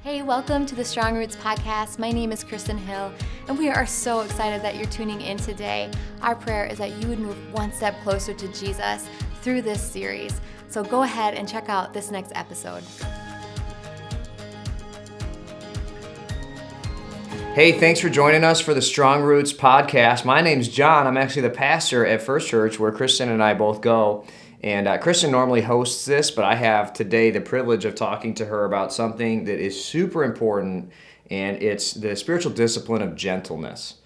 Hey, welcome to the Strong Roots podcast. My name is Kristin Hill, and we are so excited that you're tuning in today. Our prayer is that you would move one step closer to Jesus through this series. So go ahead and check out this next episode. Hey, thanks for joining us for the Strong Roots podcast. My name's John. I'm actually the pastor at First.church, where Kristin and I both go. And Kristin normally hosts this, but I have today the privilege of talking to her about something that is super important, and it's the spiritual discipline of gentleness.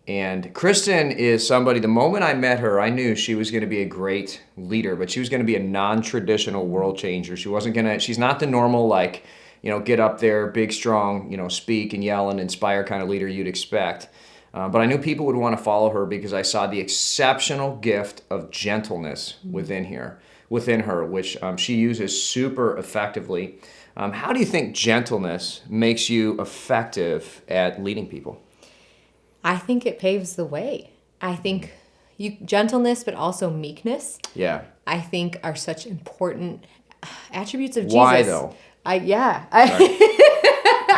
And Kristin is somebody, the moment I met her, I knew she was going to be a great leader, but she was going to be a non-traditional world changer. She's not the normal, get up there, big, strong, speak and yell and inspire kind of leader you'd expect. But I knew people would want to follow her because I saw the exceptional gift of gentleness within her, which she uses super effectively. How do you think gentleness makes you effective at leading people? I think it paves the way. I think gentleness, but also meekness, I think are such important attributes of Jesus. Why though? I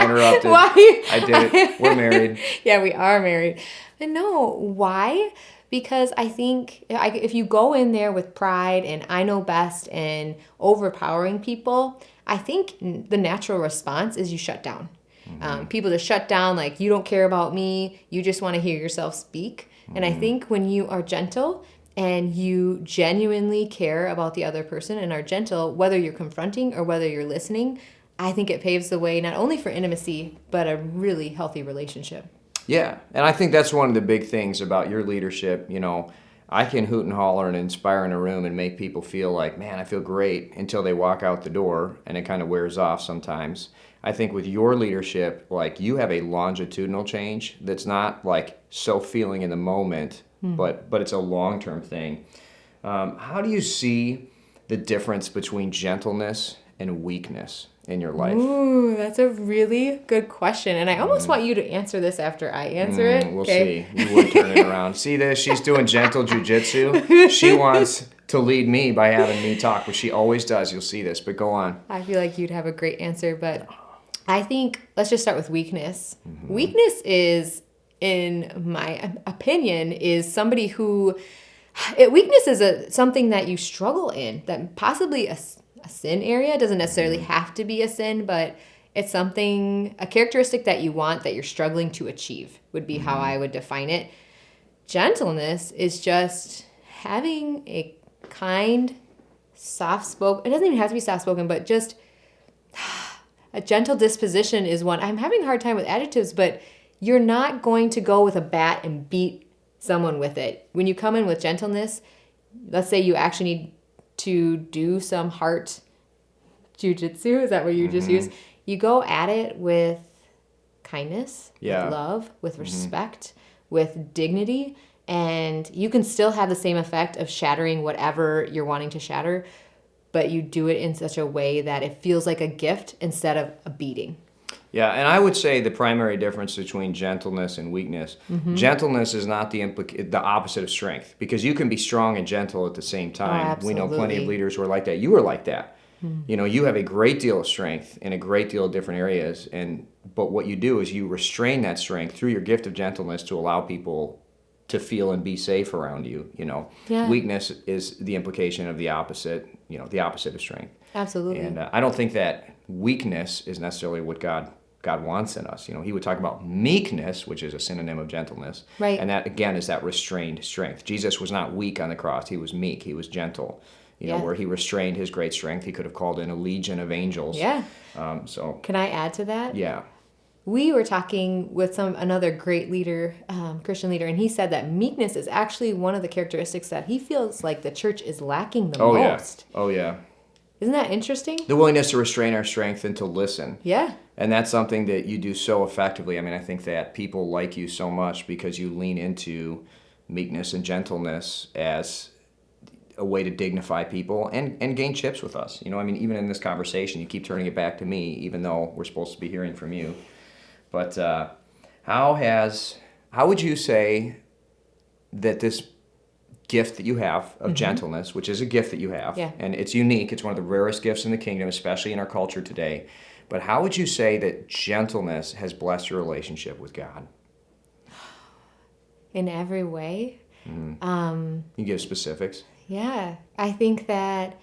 interrupted. Why? I did it. We're married. Yeah, we are married. But no, why? Because I think if you go in there with pride and I know best and overpowering people, I think the natural response is you shut down. People just shut down, like, you don't care about me. You just want to hear yourself speak. And I think when you are gentle and you genuinely care about the other person and are gentle, whether you're confronting or whether you're listening, I think it paves the way not only for intimacy, but a really healthy relationship. Yeah, and I think that's one of the big things about your leadership. I can hoot and holler and inspire in a room and make people feel like, man, I feel great, until they walk out the door, and it kind of wears off sometimes. I think with your leadership, you have a longitudinal change that's not so feeling in the moment, but it's a long-term thing. How do you see the difference between gentleness and weakness in your life? Ooh, that's a really good question. And I almost want you to answer this after I answer it. We'll see. You would turn it around. See this? She's doing gentle jujitsu. She wants to lead me by having me talk, which she always does. You'll see this, but go on. I feel like you'd have a great answer, but I think let's just start with weakness. Weakness is, in my opinion, is somebody who... weakness is something that you struggle in, that possibly a sin area. It doesn't necessarily have to be a sin, but it's a characteristic that you want, that you're struggling to achieve, would be how I would define it. Gentleness is just having a kind, soft-spoken, it doesn't even have to be soft-spoken, but just a gentle disposition is one. I'm having a hard time with adjectives, but you're not going to go with a bat and beat someone with it. When you come in with gentleness, let's say you actually need to do some heart jujitsu, is that what you just used? You go at it with kindness, with love, with respect, with dignity, and you can still have the same effect of shattering whatever you're wanting to shatter, but you do it in such a way that it feels like a gift instead of a beating. Yeah, and I would say the primary difference between gentleness and weakness, gentleness is not the opposite of strength, because you can be strong and gentle at the same time. We know plenty of leaders who are like that. You are like that. You have a great deal of strength in a great deal of different areas, but what you do is you restrain that strength through your gift of gentleness to allow people to feel and be safe around you. Weakness is the implication of the opposite, the opposite of strength. Absolutely. And I don't think that weakness is necessarily what God wants in us. He would talk about meekness, which is a synonym of gentleness. Right. And that, again, is that restrained strength. Jesus was not weak on the cross. He was meek. He was gentle. Where he restrained his great strength, he could have called in a legion of angels. Yeah. Can I add to that? Yeah. We were talking with another great leader, Christian leader, and he said that meekness is actually one of the characteristics that he feels like the church is lacking the most. Oh, yeah. Isn't that interesting? The willingness to restrain our strength and to listen. Yeah. And that's something that you do so effectively. I think that people like you so much because you lean into meekness and gentleness as a way to dignify people and gain chips with us. Even in this conversation, you keep turning it back to me, even though we're supposed to be hearing from you. But how would you say that this gift that you have of gentleness, which is a gift that you have, and it's unique, it's one of the rarest gifts in the kingdom, especially in our culture today, But how would you say that gentleness has blessed your relationship with God? In every way. You give specifics? Yeah. I think that,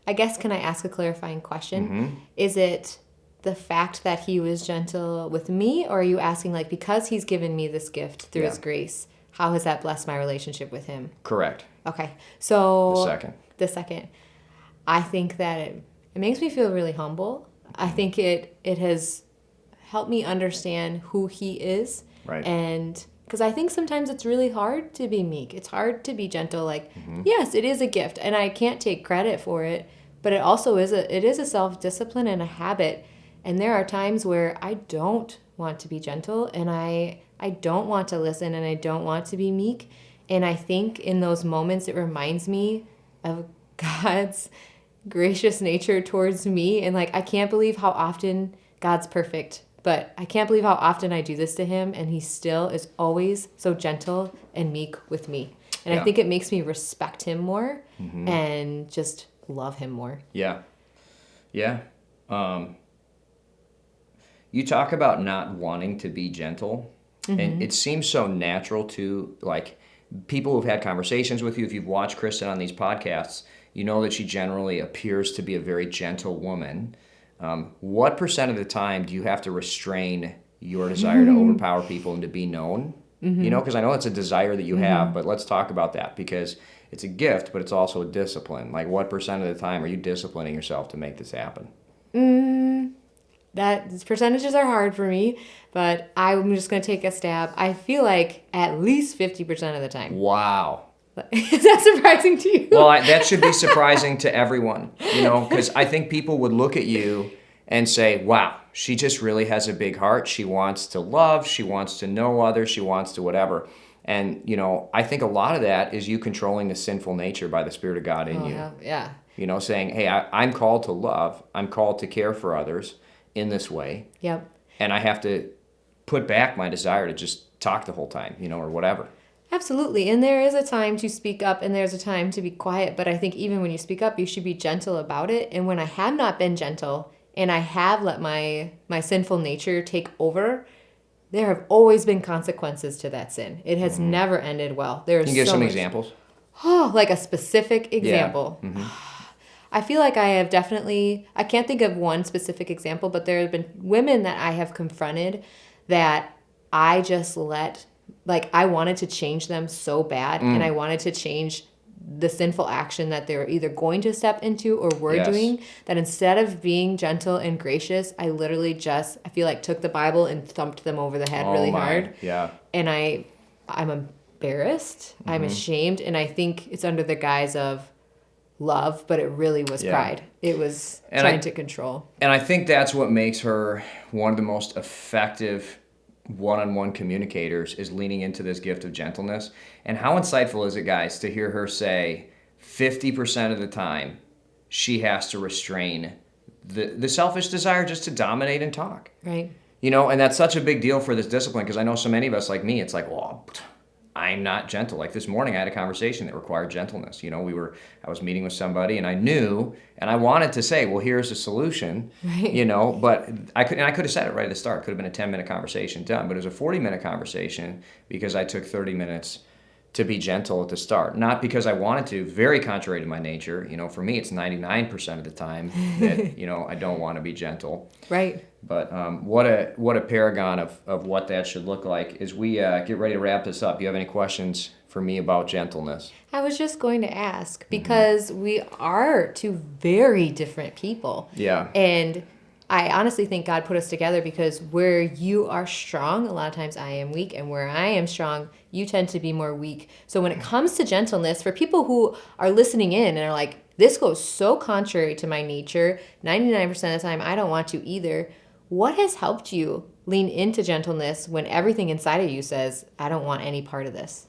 I guess, can I ask a clarifying question? Is it the fact that he was gentle with me, or are you asking, like, because he's given me this gift through his grace, how has that blessed my relationship with him? Correct. Okay. So The second. I think that it makes me feel really humble. I think it has helped me understand who he is. Right. And because I think sometimes it's really hard to be meek. It's hard to be gentle. Like, yes, it is a gift, and I can't take credit for it, but it also is a self-discipline and a habit. And there are times where I don't want to be gentle, and I don't want to listen, and I don't want to be meek. And I think in those moments it reminds me of God's gracious nature towards me. And like, I can't believe how often God's perfect, but I can't believe how often I do this to him, and he still is always so gentle and meek with me. And I think it makes me respect him more and just love him more. Yeah. You talk about not wanting to be gentle, and it seems so natural to, like, people who've had conversations with you. If you've watched Kristin on these podcasts, you know that she generally appears to be a very gentle woman. What percent of the time do you have to restrain your desire to overpower people and to be known? You know, because I know it's a desire that you have, but let's talk about that, because it's a gift, but it's also a discipline. Like, what percent of the time are you disciplining yourself to make this happen? That percentages are hard for me, but I'm just going to take a stab. I feel like at least 50% of the time. Wow. Is that surprising to you? Well, that should be surprising to everyone, you know, because I think people would look at you and say, wow, she just really has a big heart. She wants to love. She wants to know others. She wants to whatever. And, you know, I think a lot of that is you controlling the sinful nature by the Spirit of God in you. Yeah. You know, saying, hey, I'm called to love. I'm called to care for others in this way. Yep. And I have to put back my desire to just talk the whole time, you know, or whatever. Absolutely. And there is a time to speak up and there's a time to be quiet. But I think even when you speak up, you should be gentle about it. And when I have not been gentle and I have let my sinful nature take over, there have always been consequences to that sin. It has never ended well. Can you give some examples? Oh, like a specific example. Yeah. I feel like I have definitely, I can't think of one specific example, but there have been women that I have confronted that I just let, like, I wanted to change them so bad, and I wanted to change the sinful action that they were either going to step into or were doing, that instead of being gentle and gracious, I literally just, I feel like, took the Bible and thumped them over the head really hard. Yeah. And I'm embarrassed, I'm ashamed, and I think it's under the guise of love, but it really was pride. It was trying to control. And I think that's what makes her one of the most effective one-on-one communicators, is leaning into this gift of gentleness. And how insightful is it, guys, to hear her say 50% of the time she has to restrain the selfish desire just to dominate and talk. Right. You know, and that's such a big deal for this discipline, because I know so many of us, like me, it's like, well, I'm not gentle. Like this morning I had a conversation that required gentleness. You know, I was meeting with somebody, and I knew, and I wanted to say, well, here's a solution, you know, but I could have said it right at the start. Could have been a 10-minute conversation done, but it was a 40-minute conversation because I took 30 minutes to be gentle at the start. Not because I wanted to, very contrary to my nature. You know, for me, it's 99% of the time that, you know, I don't want to be gentle. Right. But what a paragon of what that should look like. As we get ready to wrap this up, do you have any questions for me about gentleness? I was just going to ask, because we are two very different people. Yeah. And I honestly think God put us together because where you are strong, a lot of times I am weak, and where I am strong, you tend to be more weak. So when it comes to gentleness, for people who are listening in and are like, this goes so contrary to my nature, 99% of the time I don't want to either, what has helped you lean into gentleness when everything inside of you says, I don't want any part of this?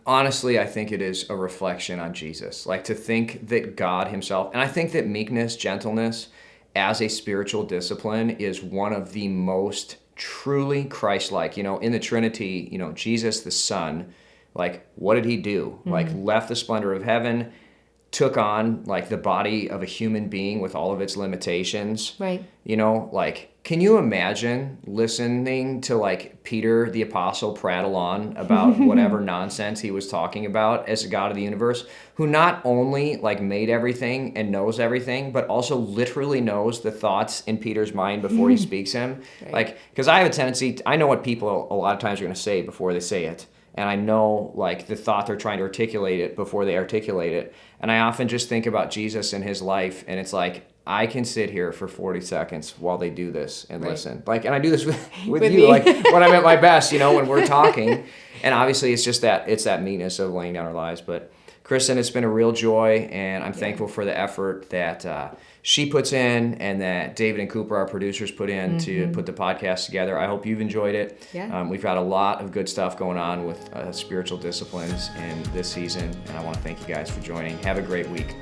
Honestly, I think it is a reflection on Jesus. Like, to think that God himself, and I think that meekness, gentleness, as a spiritual discipline is one of the most truly Christ-like. You know, in the Trinity, you know, Jesus the Son, like, what did he do? Like, left the splendor of heaven, took on like the body of a human being with all of its limitations. Right. You know, like, can you imagine listening to like Peter the apostle prattle on about whatever nonsense he was talking about as a God of the universe, who not only like made everything and knows everything, but also literally knows the thoughts in Peter's mind before he speaks them? Right. Like, because I have a tendency, I know what people a lot of times are going to say before they say it. And I know like the thought they're trying to articulate it before they articulate it. And I often just think about Jesus and his life, and it's like, I can sit here for 40 seconds while they do this and listen. Like, and I do this with you, me. like when I'm at my best, you know, when we're talking. And obviously it's just that meanness of laying down our lives. But Kristin, it's been a real joy, and I'm thankful for the effort that she puts in and that David and Cooper, our producers, put in to put the podcast together. I hope you've enjoyed it. Yeah. We've got a lot of good stuff going on with spiritual disciplines in this season, and I want to thank you guys for joining. Have a great week.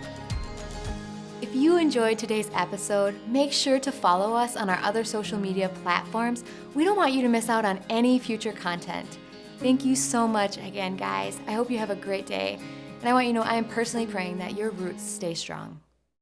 If you enjoyed today's episode, make sure to follow us on our other social media platforms. We don't want you to miss out on any future content. Thank you so much again, guys. I hope you have a great day. And I want you to know I am personally praying that your roots stay strong.